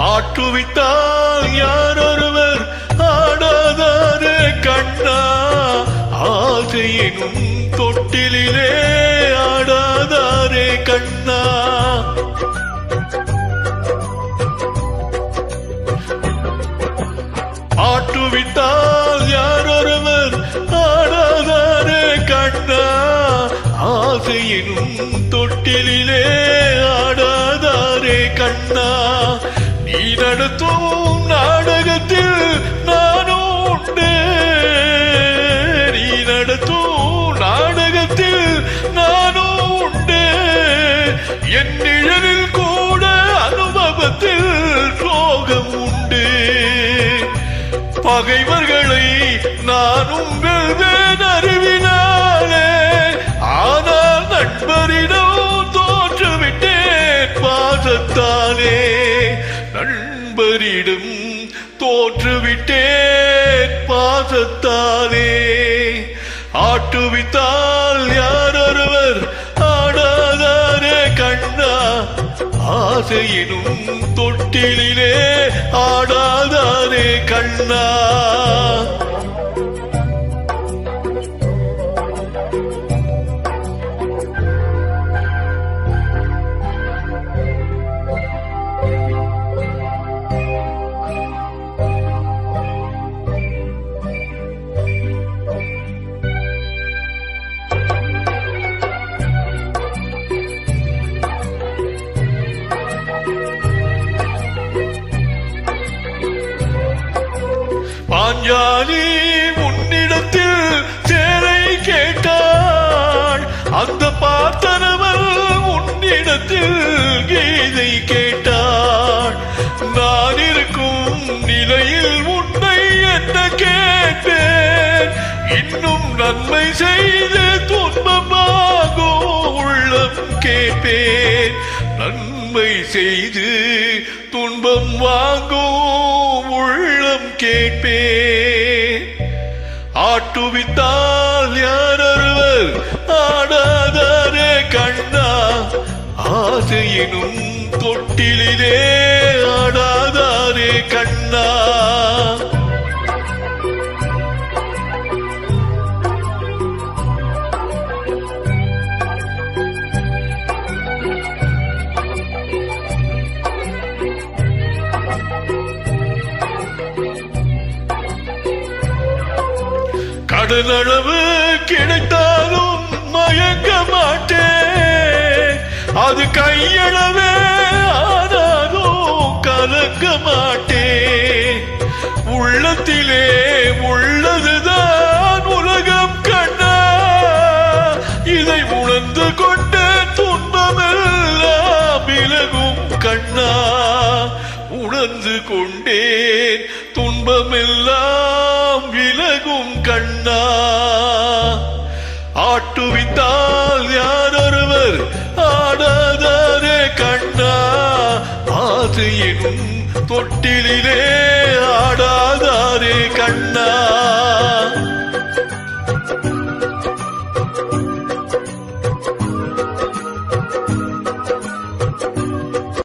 ஆட்டுவித்தால் யாரொருவர் ஆடாதாரே கண்ணா, ஆசையினும் தொட்டிலே ஆடாதாரே கண்ணா. ஆட்டுவித்தால் யாரொருவர் ஆடாதாரே கண்ணா, ஆசையினும் தொட்டிலே ஆடாதாரே கண்ணா. நீ நடத்தும் நாடகத்தில் நானும் உண்டு, நீ நடத்தும் நாடகத்தில் நானும் உண்டு. என் நிழலில் கூட அனுபவத்தில் சோகம் உண்டு. பகைவர்களை நானும் வெல்வேன் அறிவினாலே, ஆனால் நண்பரிடம் தோற்றுவிட்டேன் பாசத்தாலே. நண்பரிடம் தோற்றுவிட்டேன் பாசத்தாலே. ஆட்டுவித்தால் யாரொருவர் ஆடாதாரே கண்ணா, ஆசையினும் தொட்டிலே ஆடாதாரே கண்ணா. பாஞ்சாலி உன்னிடத்தில் சேலை கேட்டாள், அந்த பார்த்தனவள் உன்னிடத்தில் கீதை கேட்டாள். நான் இருக்கும் நிலையில் உன்னை என்ன கேட்பேன், இன்னும் நன்மை செய்து துன்பமாகும் உள்ளம் கேட்பேன். நன்மை செய்து துன்பம் வாங்கும் உள்ளம் கேட்பேன். ஆட்டுவித்தால் யாரொருவர் ஆடாதாரே கண்ணா, ஆசையினும் தொட்டிலே ஆடாதாரே கண்ணா. கடலளவு கிடைத்தாலும் மயங்க மாட்டேன், அது கையளவே ஆனாலும் கலங்க மாட்டேன். உள்ளத்திலே உள்ளதுதான் உலகம் கண்ணா, இதை உணர்ந்து கொண்ட துன்பமெல்லாம் விலகும் கண்ணா. உணர்ந்து கொண்டேன் துன்பமெல்லாம் விலகும் கண்ணா. ஆட்டுவித்தால் யாரொருவர் ஆடாதாரே கண்ணா, ஆசையினும் தொட்டிலே ஆடாதாரே கண்ணா.